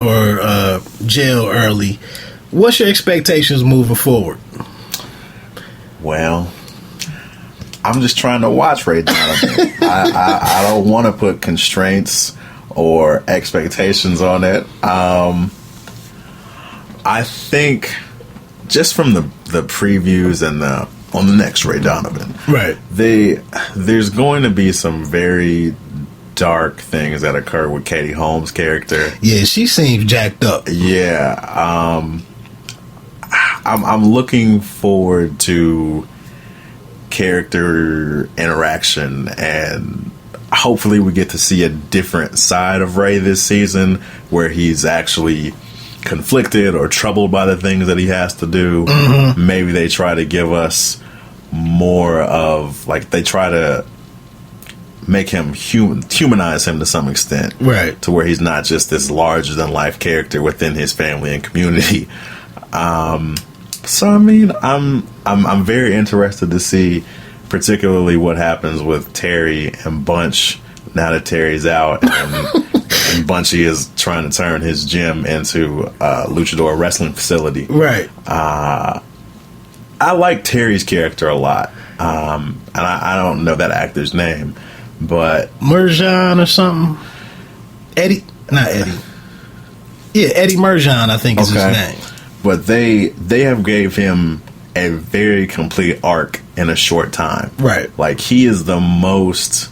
or jail early. What's your expectations moving forward? Well, I'm just trying to watch Ray Donovan. I don't want to put constraints or expectations on it. I think just from the previews and on the next Ray Donovan, right? There's going to be some very dark things that occur with Katie Holmes' character. Yeah, she seems jacked up. Yeah, I'm looking forward to character interaction, and hopefully we get to see a different side of Ray this season, where he's actually conflicted or troubled by the things that he has to do. Mm-hmm. Maybe they try to give us more of, like, they try to make him humanize him to some extent, right? To where he's not just this larger than life character within his family and community. So I mean, I'm very interested to see, particularly what happens with Terry and Bunch now that Terry's out and Bunchy is trying to turn his gym into a luchador wrestling facility. Right. I like Terry's character a lot, and I don't know that actor's name, but Merjan or something. Not Eddie. Yeah, Eddie Merjan, I think is his name. But they have gave him a very complete arc in a short time. Right. Like, he is the most,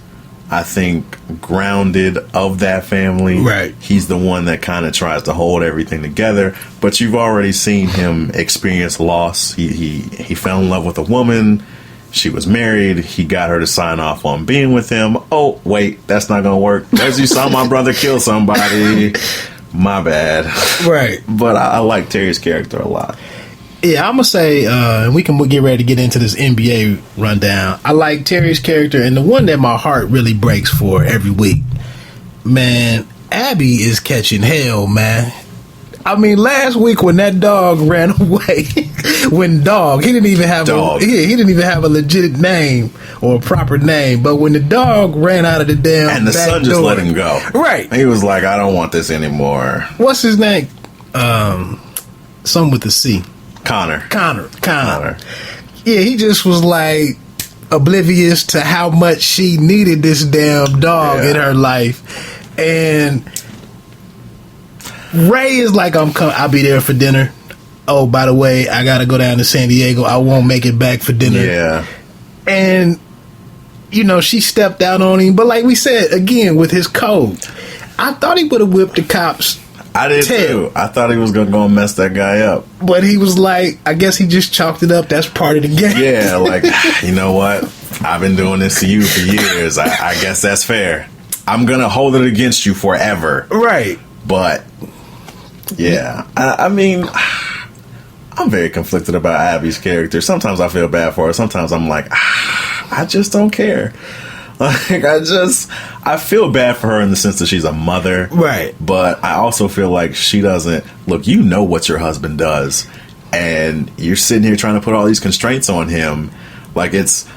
I think, grounded of that family. Right. He's the one that kind of tries to hold everything together. But you've already seen him experience loss. He fell in love with a woman. She was married. He got her to sign off on being with him. Oh, wait, that's not going to work. As you saw my brother kill somebody. My bad. Right. But I like Terry's character a lot. Yeah, I'm going to say, we can get ready to get into this NBA rundown. I like Terry's character, and the one that my heart really breaks for every week. Man, Abby is catching hell, man. I mean, last week when that dog ran away, he didn't even have a legit name or a proper name, but when the dog ran out of the damn and the back son just door, let him go. Right. He was like, I don't want this anymore. What's his name? Some with the C. Connor. Yeah, he just was like oblivious to how much she needed this damn dog in her life. And Ray is like, I'll be there for dinner. Oh, by the way, I gotta go down to San Diego. I won't make it back for dinner. Yeah. And, she stepped out on him. But like we said, again, with his code, I thought he would have whipped the cops. I did too. I thought he was going to go and mess that guy up. But he was like, I guess he just chalked it up. That's part of the game. Yeah, like, you know what? I've been doing this to you for years. I guess that's fair. I'm going to hold it against you forever. Right. But, yeah. I mean, I'm very conflicted about Abby's character. Sometimes I feel bad for her. Sometimes I'm like, I just don't care. Like, I feel bad for her in the sense that she's a mother. Right. But I also feel like she doesn't, look, you know what your husband does. And you're sitting here trying to put all these constraints on him. Like, it's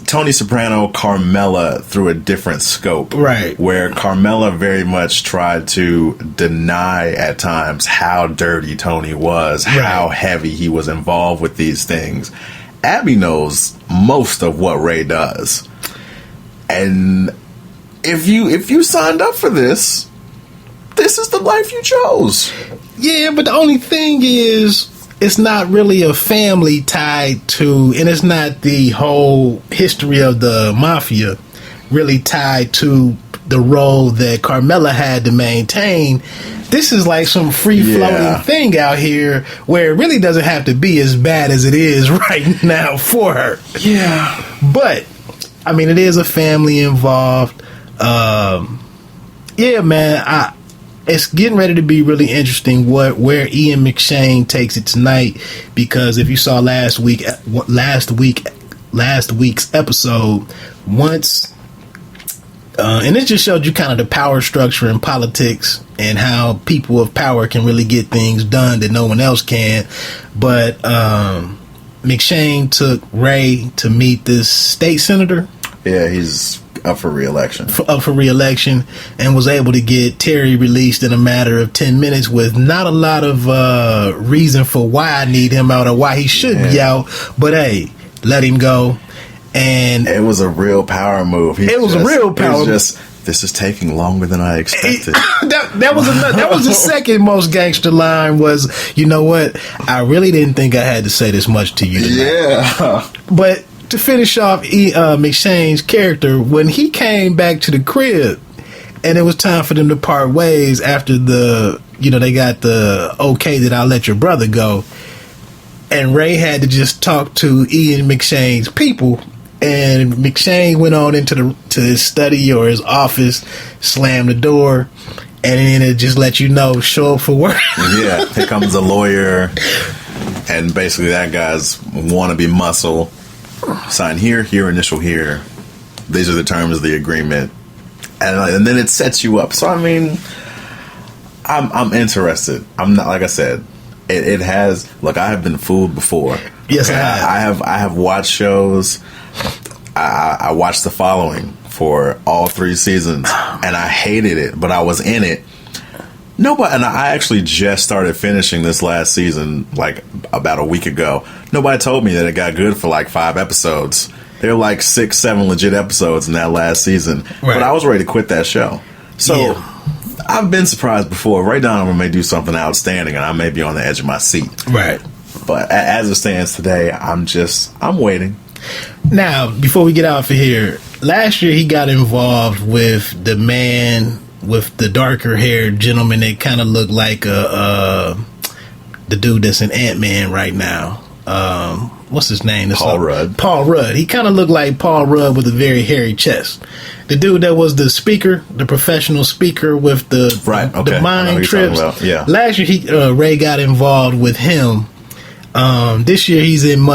Tony Soprano, Carmela through a different scope. Right. Where Carmela very much tried to deny at times how dirty Tony was, right, how heavy he was involved with these things. Abby knows most of what Ray does. And if you signed up for this is the life you chose. Yeah, but the only thing is, it's not really a family tied to, and it's not the whole history of the mafia really tied to the role that Carmela had to maintain. This is like some free-floating thing out here where it really doesn't have to be as bad as it is right now for her. Yeah. But, I mean, it is a family involved. Yeah, man, it's getting ready to be really interesting where Ian McShane takes it tonight, because if you saw last week's episode, once and it just showed you kind of the power structure in politics and how people of power can really get things done that no one else can. But McShane took Ray to meet this state senator. Yeah, he's up for re-election. Up for re-election, and was able to get Terry released in a matter of 10 minutes with not a lot of reason for why I need him out or why he should be out. But hey, let him go. And it was a real power move. This is taking longer than I expected. that was the second most gangster line was, you know what? I really didn't think I had to say this much to you tonight. Yeah. But to finish off McShane's character, when he came back to the crib and it was time for them to part ways after they got the okay that I'll let your brother go, and Ray had to just talk to Ian McShane's people, and McShane went on to his study or his office, slammed the door, and then it just let you know, show up for work. Yeah, here comes a lawyer, and basically that guy's wannabe muscle. Sign here, initial here. These are the terms of the agreement, and then it sets you up. So I mean, I'm interested. I'm not, like I said, it has. Look, I have been fooled before. Yes, I have watched shows. I watched The Following for all 3 seasons, and I hated it, but I was in it. And I actually just started finishing this last season, like about a week ago. Nobody told me that it got good for like 5 episodes. There were like 6, 7 legit episodes in that last season, right. But I was ready to quit that show. So yeah. I've been surprised before. Ray Donovan may do something outstanding, and I may be on the edge of my seat. Right. But as it stands today, I'm waiting. Now, before we get out of here, last year he got involved with the man with the darker haired gentleman that kind of looked like the dude that's in Ant-Man right now. What's his name? Paul Rudd. Paul Rudd. He kind of looked like Paul Rudd with a very hairy chest. The dude that was the speaker, the professional speaker with the mind trips. Yeah. Last year Ray got involved with him. This year he's in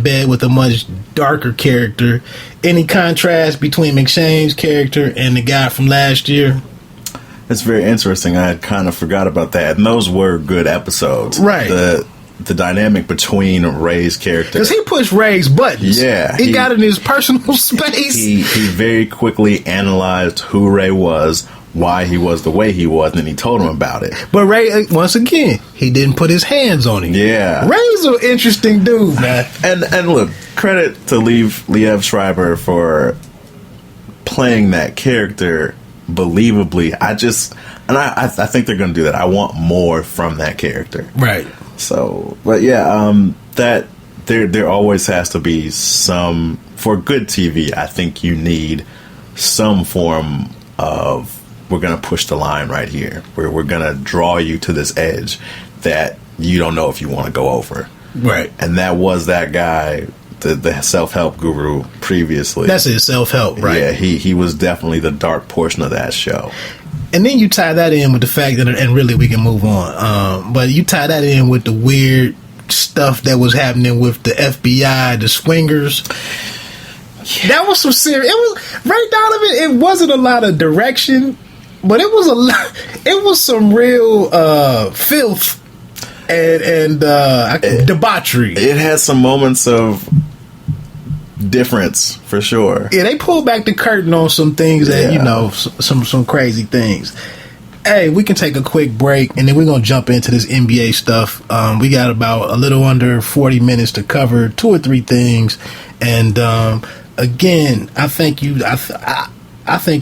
bed with a much darker character. Any contrast between McShane's character and the guy from last year? It's very interesting. I had kind of forgot about that. And those were good episodes. Right. The dynamic between Ray's character. Because he pushed Ray's buttons. Yeah. He got in his personal space. He very quickly analyzed who Ray was, why he was the way he was, and then he told him about it. But Ray, once again, he didn't put his hands on him. Yeah. Ray's an interesting dude, man. And look, credit to Liev Schreiber for playing that character believably. I think they're going to do that. I want more from that character. Right. So, but yeah, that there always has to be some, for good TV, I think you need some form of, we're going to push the line right here, where we're going to draw you to this edge that you don't know if you want to go over. Right. And that was that guy, the self-help guru previously. That's his self-help, right? Yeah, he was definitely the dark portion of that show. And then you tie that in with the fact that, and really we can move on, but you tie that in with the weird stuff that was happening with the FBI, the swingers. Yeah. That was some serious. It was Ray Donovan. It wasn't a lot of direction, but it was a lot. It was some real filth and debauchery. It had some moments of difference for sure. Yeah, they pulled back the curtain on some things that some crazy things. Hey, we can take a quick break and then we're gonna jump into this NBA stuff. We got about a little under 40 minutes to cover 2 or 3 things, and again, I think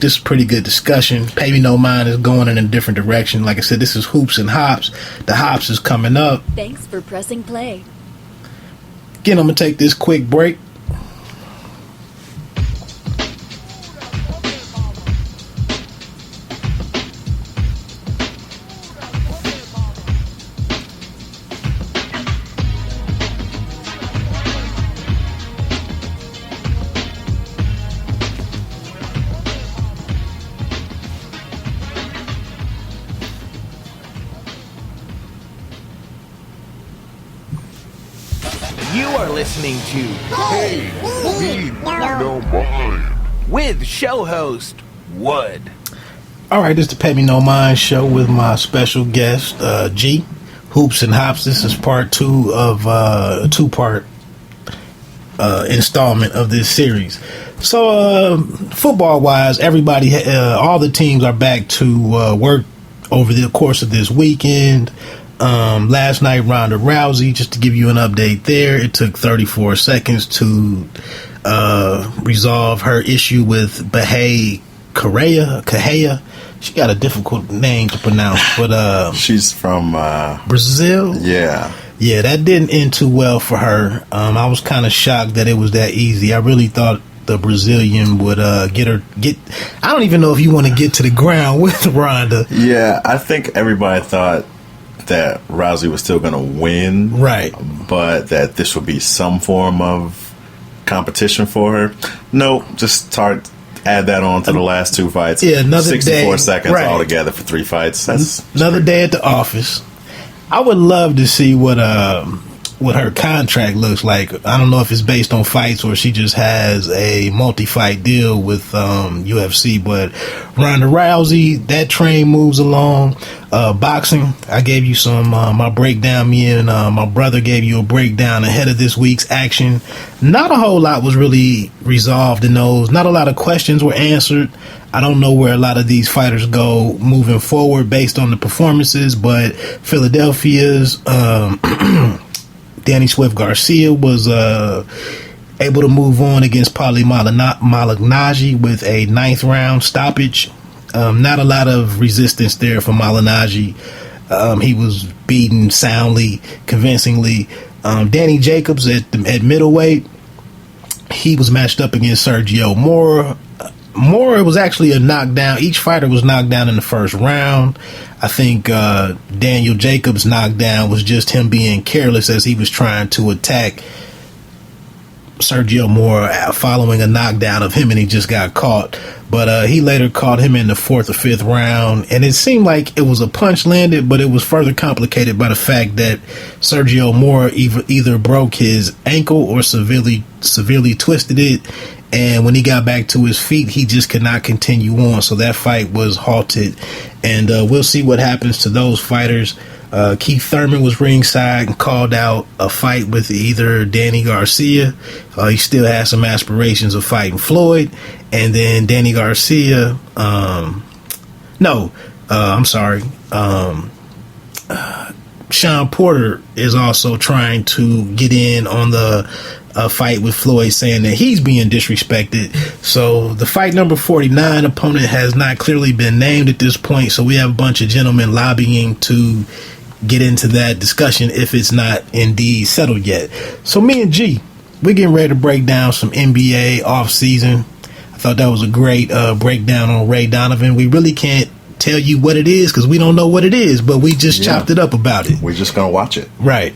this is pretty good discussion. Pay me no mind is going in a different direction. Like I said, this is Hoops and Hops. The Hops is coming up. Thanks for pressing play. Again, I'm gonna take this quick break. Listening to Hey, Me No Mind with show host Wood. Alright, this is the Pay Me No Mind show with my special guest, G. Hoops and Hops. This is part 2 of a 2-part installment of this series. So, football wise, everybody, all the teams are back to work over the course of this weekend. Last night, Ronda Rousey, just to give you an update there, it took 34 seconds to resolve her issue with Bahia Correia. She got a difficult name to pronounce, but she's from Brazil. Yeah, that didn't end too well for her. I was kind of shocked that it was that easy. I really thought the Brazilian would get. I don't even know if you want to get to the ground with Ronda. Yeah, I think everybody thought that Rousey was still going to win, right? But that this would be some form of competition for her. No, just add that on to the last two fights. Yeah, another 64 day, seconds right, altogether for 3 fights. That's another day at the office. I would love to see what her contract looks like. I don't know if it's based on fights or she just has a multi-fight deal with UFC. But Ronda Rousey, that train moves along. Boxing, I gave you some my breakdown. Me and my brother gave you a breakdown ahead of this week's action. Not a whole lot was really resolved in those. Not a lot of questions were answered. I don't know where a lot of these fighters go moving forward based on the performances, but Philadelphia's Danny Swift Garcia was able to move on against Paulie Malignaggi with a 9th round stoppage. Not a lot of resistance there for Malignaggi. He was beaten soundly, convincingly. Danny Jacobs at middleweight, he was matched up against Sergio Mora. Mora was actually a knockdown. Each fighter was knocked down in the first round. I think Daniel Jacobs' knockdown was just him being careless as he was trying to attack Sergio Mora following a knockdown of him, and he just got caught. But he later caught him in the 4th or 5th round, and it seemed like it was a punch landed, but it was further complicated by the fact that Sergio Mora either broke his ankle or severely twisted it. And when he got back to his feet, he just could not continue on. So that fight was halted. And we'll see what happens to those fighters. Keith Thurman was ringside and called out a fight with either Danny Garcia. He still has some aspirations of fighting Floyd. And then Danny Garcia. Sean Porter is also trying to get in on the fight with Floyd, saying that he's being disrespected. So the fight number 49 opponent has not clearly been named at this point. So we have a bunch of gentlemen lobbying to get into that discussion if it's not indeed settled yet. So me and G, we're getting ready to break down some NBA off season. I thought that was a great breakdown on Ray Donovan. We really can't tell you what it is because we don't know what it is, but we just chopped it up about it. We're just gonna watch it. Right.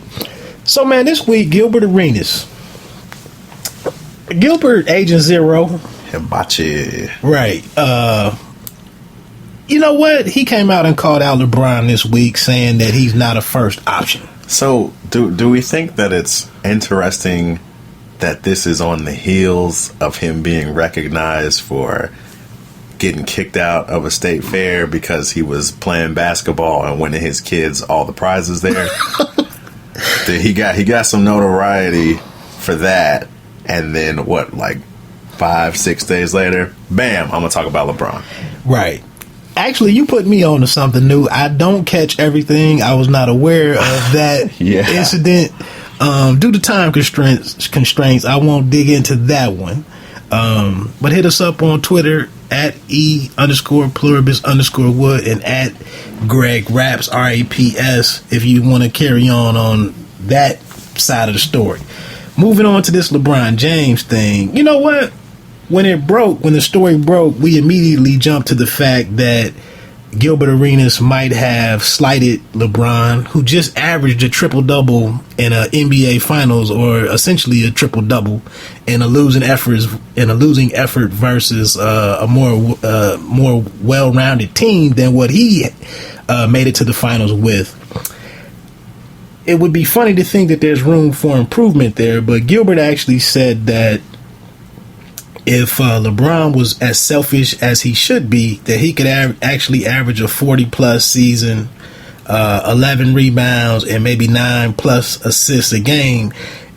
So man, this week Gilbert Arenas. Gilbert, Agent Zero. Hibachi. Right. You know what? He came out and called out LeBron this week, saying that he's not a first option. So, do we think that it's interesting that this is on the heels of him being recognized for getting kicked out of a state fair because he was playing basketball and winning his kids all the prizes there? He got some notoriety for that. And then 5-6 days later, bam, I'm going to talk about LeBron. Right. Actually, you put me on to something new. I don't catch everything. I was not aware of that incident. Due to time constraints, I won't dig into that one. But hit us up on Twitter at @E_pluribus_wood and at Greg Raps, RAPS, if you want to carry on that side of the story. Moving on to this LeBron James thing. You know what? When the story broke, we immediately jumped to the fact that Gilbert Arenas might have slighted LeBron, who just averaged a triple-double in a NBA Finals, or essentially a triple-double in a losing effort versus a more well-rounded team than what he made it to the finals with. It would be funny to think that there's room for improvement there, but Gilbert actually said that if LeBron was as selfish as he should be, that he could actually average a 40-plus season, 11 rebounds, and maybe 9+ assists a game,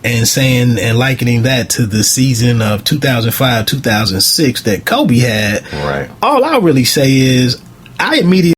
and saying and likening that to the season of 2005, 2006 that Kobe had. Right. All I'll really say is I immediately